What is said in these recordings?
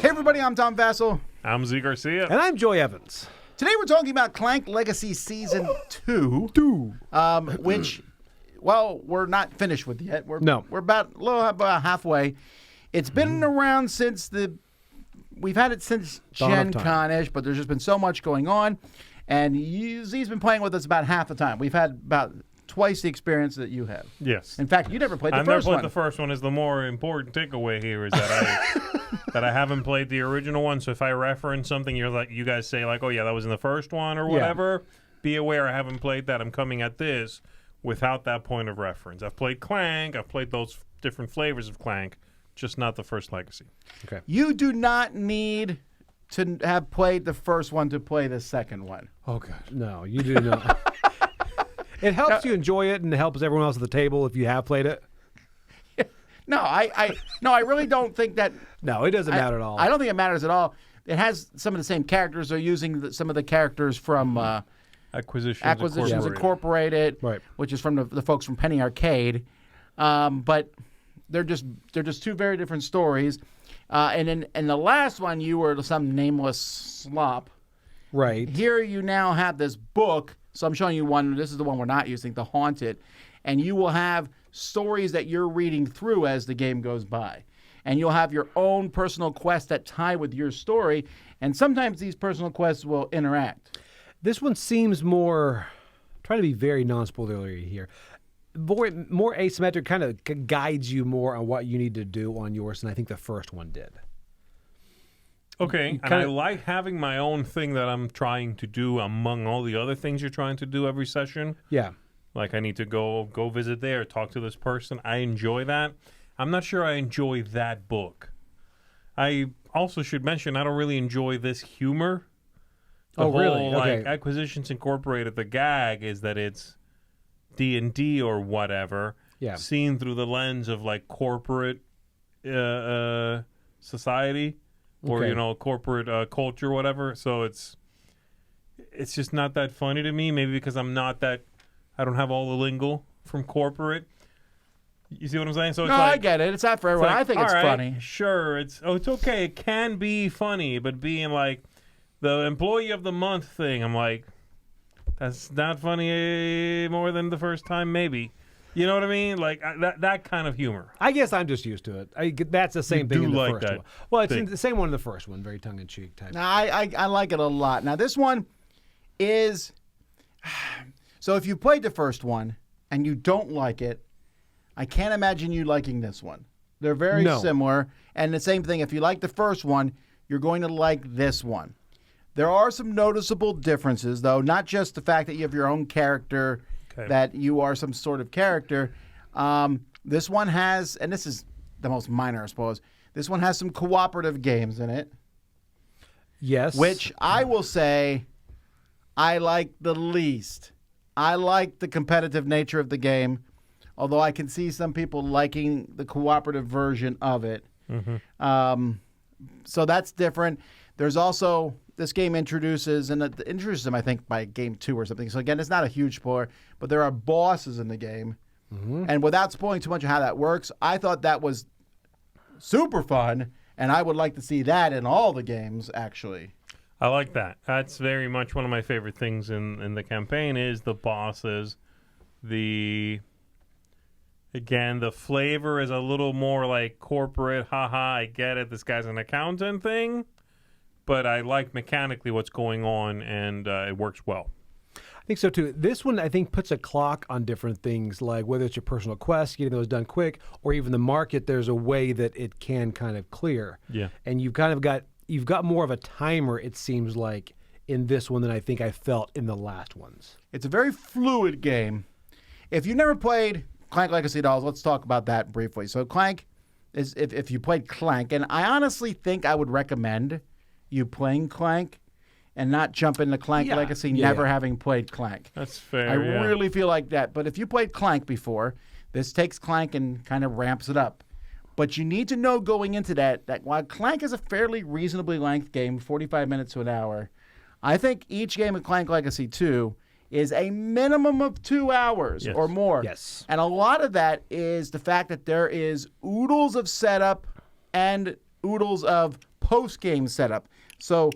Hey everybody, I'm Tom Vassell. I'm Zee Garcia. And I'm Joey Evans. Today we're talking about Clank Legacy Season 2. Which, well, we're not finished with yet. We're about halfway. It's been around since we've had it since Gen Con-ish, but there's just been so much going on. And Zee's been playing with us about half the time. We've had about twice the experience that you have. Yes. In fact, you never played the first one. I've never played the first one. Is the more important takeaway here is that I haven't played the original one. So if I reference something, you guys say like, oh yeah, that was in the first one or whatever. Yeah. Be aware I haven't played that. I'm coming at this without that point of reference. I've played Clank. I've played those different flavors of Clank, just not the first Legacy. Okay. You do not need to have played the first one to play the second one. Oh God, no, you do not. It helps you enjoy it, and it helps everyone else at the table if you have played it. No, I really don't think that. No, it doesn't matter at all. I don't think it matters at all. It has some of the same characters. They're using some of the characters from Acquisitions Incorporated, right, which is from the folks from Penny Arcade. But they're just two very different stories. And in the last one, you were some nameless slop. Right. Here you now have this book. So I'm showing you one. This is the one we're not using, The Haunted. And you will have stories that you're reading through as the game goes by. And you'll have your own personal quests that tie with your story. And sometimes these personal quests will interact. This one seems more, trying to be very non-spoilery here, more asymmetric, kind of guides you more on what you need to do on yours than I think the first one did. Okay, and I like having my own thing that I'm trying to do among all the other things you're trying to do every session. Yeah. Like I need to go visit there, talk to this person. I enjoy that. I'm not sure I enjoy that book. I also should mention I don't really enjoy this humor. Really? Like Acquisitions Incorporated, the gag is that it's D&D or whatever, seen through the lens of like corporate society. Or, corporate culture or whatever. So it's just not that funny to me. Maybe because I don't have all the lingo from corporate. You see what I'm saying? So it's I get it. It's not for everyone. I think it's funny. Sure. It's okay. It can be funny, but being like the employee of the month thing, I'm like, that's not funny more than the first time, maybe. You know what I mean? Like that kind of humor. I guess I'm just used to it. That's the same thing in the first one. Well, it's the same one in the first one, very tongue-in-cheek type. No, I like it a lot. Now, this one is... So if you played the first one and you don't like it, I can't imagine you liking this one. They're very similar. And the same thing, if you like the first one, you're going to like this one. There are some noticeable differences, though. Not just the fact that you have your own character... Okay. That you are some sort of character. This one has, and this is the most minor, I suppose, this one has some cooperative games in it. Yes. Which I will say I like the least. I like the competitive nature of the game, although I can see some people liking the cooperative version of it. Mm-hmm. So that's different. There's also... This game introduces them, I think, by game 2 or something. So, again, it's not a huge spoiler, but there are bosses in the game. Mm-hmm. And without spoiling too much of how that works, I thought that was super fun, and I would like to see that in all the games, actually. I like that. That's very much one of my favorite things in the campaign is the bosses. Again, the flavor is a little more like corporate, haha, I get it, this guy's an accountant thing. But I like mechanically what's going on, and it works well. I think so, too. This one, I think, puts a clock on different things, like whether it's your personal quest, getting those done quick, or even the market, there's a way that it can kind of clear. Yeah. And you've got more of a timer, it seems like, in this one than I think I felt in the last ones. It's a very fluid game. If you never played Clank Legacy Dolls, let's talk about that briefly. So Clank is, if you played Clank, and I honestly think I would recommend you playing Clank and not jump into Clank Legacy never having played Clank. That's fair. I really feel like that. But if you played Clank before, this takes Clank and kind of ramps it up. But you need to know going into that while Clank is a fairly reasonably length game, 45 minutes to an hour, I think each game of Clank Legacy 2 is a minimum of 2 hours or more. Yes. And a lot of that is the fact that there is oodles of setup and oodles of post-game setup. So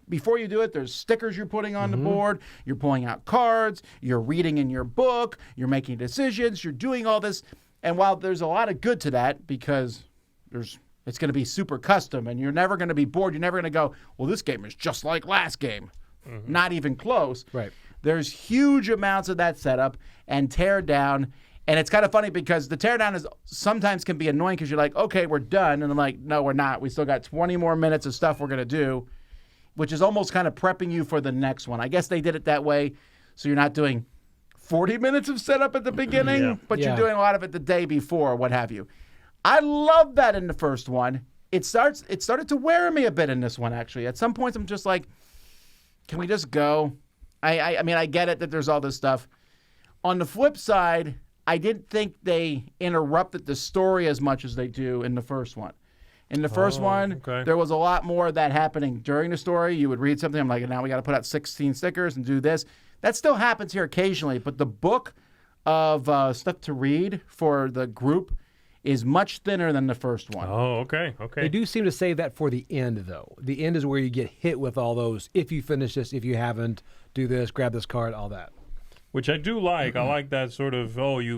before you do it, there's stickers you're putting on the board, you're pulling out cards, you're reading in your book, you're making decisions, you're doing all this. And while there's a lot of good to that, because it's going to be super custom and you're never going to be bored, you're never going to go, well, this game is just like last game. Not even close. Right. There's huge amounts of that setup and tear down. And it's kind of funny because the teardown sometimes can be annoying because you're like, okay, we're done. And I'm like, no, we're not. We still got 20 more minutes of stuff we're going to do, which is almost kind of prepping you for the next one. I guess they did it that way so you're not doing 40 minutes of setup at the beginning, but you're doing a lot of it the day before or what have you. I love that in the first one. It started to wear me a bit in this one, actually. At some points, I'm just like, can we just go? I mean, I get it that there's all this stuff. On the flip side, I didn't think they interrupted the story as much as they do in the first one. In the first one, there was a lot more of that happening during the story. You would read something, I'm like, now we got to put out 16 stickers and do this. That still happens here occasionally, but the book of stuff to read for the group is much thinner than the first one. Oh, okay. They do seem to save that for the end, though. The end is where you get hit with all those, if you finish this, if you haven't, do this, grab this card, all that. Which I do like. I like that sort of,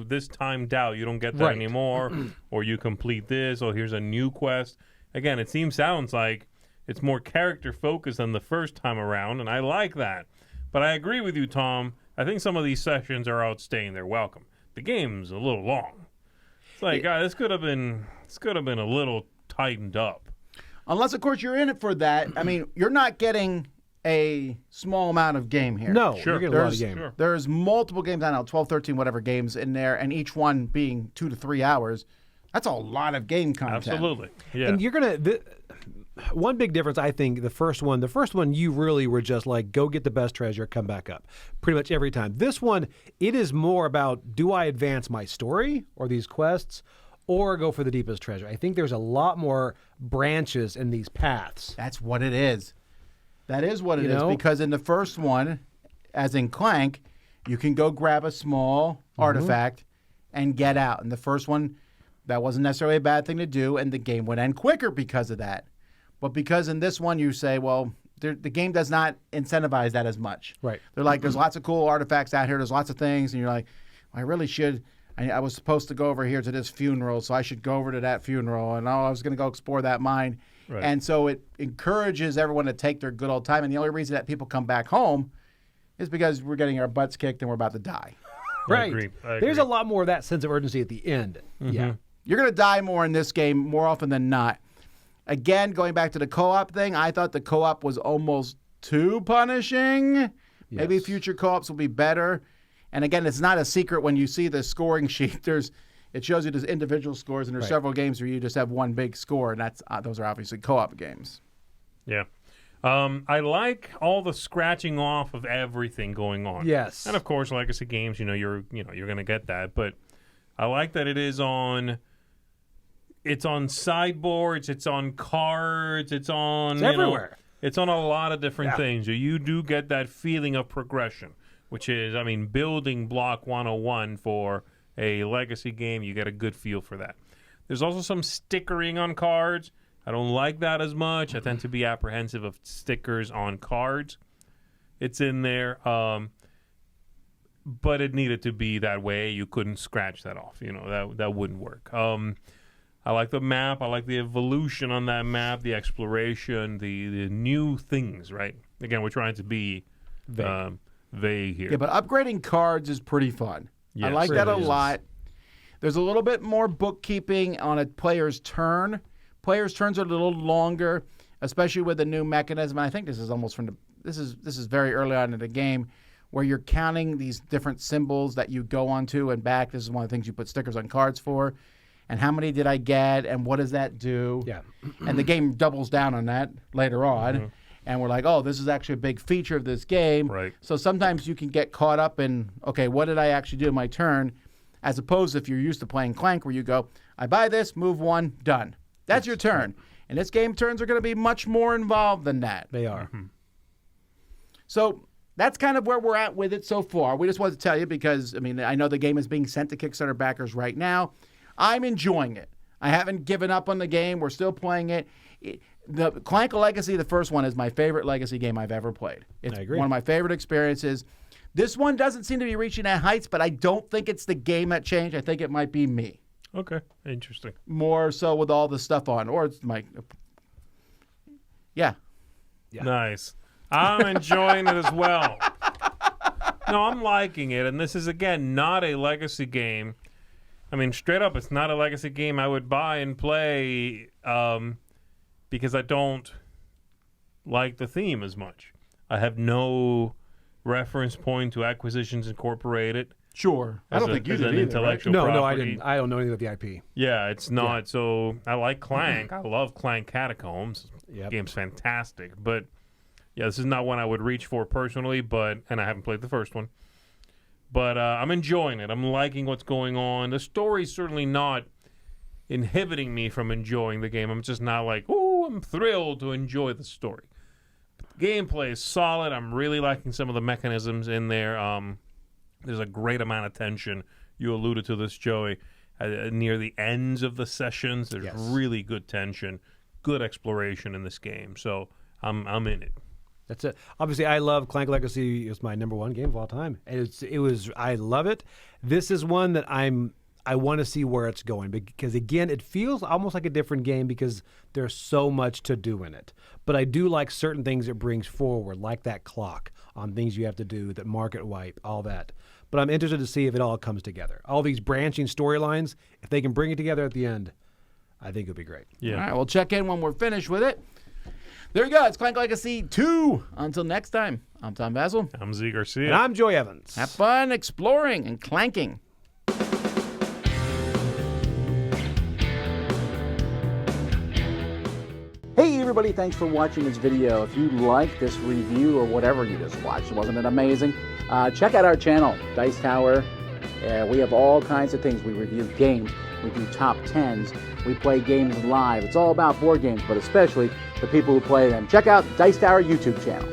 this timed out, you don't get that anymore, or you complete this, or here's a new quest. Again, sounds like it's more character-focused than the first time around, and I like that. But I agree with you, Tom. I think some of these sessions are outstaying their welcome. The game's a little long. It's like, this could have been a little tightened up. Unless, of course, you're in it for that. I mean, you're not getting a small amount of game here. No, you're getting a lot of game. Sure. There's multiple games, I don't know, 12, 13, whatever games in there, and each one being 2 to 3 hours. That's a lot of game content. Absolutely. Yeah. And you're going to... One big difference, I think, the first one, you really were just like, go get the best treasure, come back up. Pretty much every time. This one, it is more about, do I advance my story or these quests or go for the deepest treasure? I think there's a lot more branches in these paths. That's what it is. That is what it is, because in the first one, as in Clank, you can go grab a small artifact and get out. In the first one, that wasn't necessarily a bad thing to do, and the game would end quicker because of that. But because in this one you say, well, the game does not incentivize that as much. Right. They're like, there's lots of cool artifacts out here. There's lots of things. And you're like, I really should. I was supposed to go over here to this funeral, so I should go over to that funeral. And I was going to go explore that mine. Right. And so it encourages everyone to take their good old time. And the only reason that people come back home is because we're getting our butts kicked and we're about to die. Right. I agree. There's a lot more of that sense of urgency at the end. Yeah. You're going to die more in this game more often than not. Again, going back to the co-op thing, I thought the co-op was almost too punishing. Yes. Maybe future co-ops will be better. And again, it's not a secret when you see the scoring sheet. It shows you there's individual scores, and there's several games where you just have one big score, and those are obviously co-op games. Yeah. I like all the scratching off of everything going on. Yes. And of course, Legacy games, you're going to get that, but I like that it is on. It's on sideboards, it's on cards, it's everywhere. It's on a lot of different things. You do get that feeling of progression, which is, building block 101 for a Legacy game. You get a good feel for that. There's also some stickering on cards. I don't like that as much. I tend to be apprehensive of stickers on cards. It's in there, but it needed to be that way. You couldn't scratch that off. That wouldn't work. I like the map. I like the evolution on that map, the exploration, the new things, right? Again, we're trying to be vague here. Yeah, but upgrading cards is pretty fun. Yes, I like that a really lot. There's a little bit more bookkeeping on a player's turn. Players' turns are a little longer, especially with the new mechanism. And I think this is almost this is very early on in the game, where you're counting these different symbols that you go onto and back. This is one of the things you put stickers on cards for. And how many did I get, and what does that do? Yeah. And the game doubles down on that later on. And we're like, oh, this is actually a big feature of this game. Right. So sometimes you can get caught up in, okay, what did I actually do in my turn? As opposed to if you're used to playing Clank, where you go, I buy this, move one, done. That's your turn. In this game, turns are going to be much more involved than that. They are. So that's kind of where we're at with it so far. We just wanted to tell you because, I know the game is being sent to Kickstarter backers right now. I'm enjoying it. I haven't given up on the game. We're still playing it. The Clank Legacy, the first one, is my favorite Legacy game I've ever played. It's I agree. one of my favorite experiences. This one doesn't seem to be reaching that heights, but I don't think it's the game that changed. I think it might be me. Okay, interesting. More so with all the stuff on. Or it's my... Yeah. Nice. I'm enjoying it as well. No, I'm liking it, and this is, again, not a Legacy game. I mean, straight up, it's not a Legacy game I would buy and play because I don't like the theme as much. I have no reference point to Acquisitions Incorporated. Sure. I don't think you as did an either, intellectual No, I property. didn't. I don't know anything about the IP. Yeah, it's not. So I like Clank. I love Clank Catacombs. Yep. Game's fantastic. But yeah, this is not one I would reach for personally. And I haven't played the first one. But I'm enjoying it. I'm liking what's going on. The story's certainly not inhibiting me from enjoying the game. I'm just not like, ooh, I'm thrilled to enjoy the story. But the gameplay is solid. I'm really liking some of the mechanisms in there. There's a great amount of tension. You alluded to this, Joey. Near the ends of the sessions, there's really good tension, good exploration in this game. So I'm in it. That's it. Obviously, I love Clank Legacy. It's my number one game of all time. I love it. This is one that I want to see where it's going because, again, it feels almost like a different game because there's so much to do in it. But I do like certain things it brings forward, like that clock on things you have to do, that market wipe, all that. But I'm interested to see if it all comes together. All these branching storylines, if they can bring it together at the end, I think it'll be great. Yeah. All right, we'll check in when we're finished with it. There you go. It's Clank Legacy 2. Until next time, I'm Tom Basil. I'm Zee Garcia. And I'm Joey Evans. Have fun exploring and clanking. Hey everybody, thanks for watching this video. If you like this review or whatever you just watched, wasn't it amazing? Check out our channel, Dice Tower. We have all kinds of things. We review games, we do top 10s, we play games live. It's all about board games, but especially the people who play them. Check out Dice Tower YouTube channel.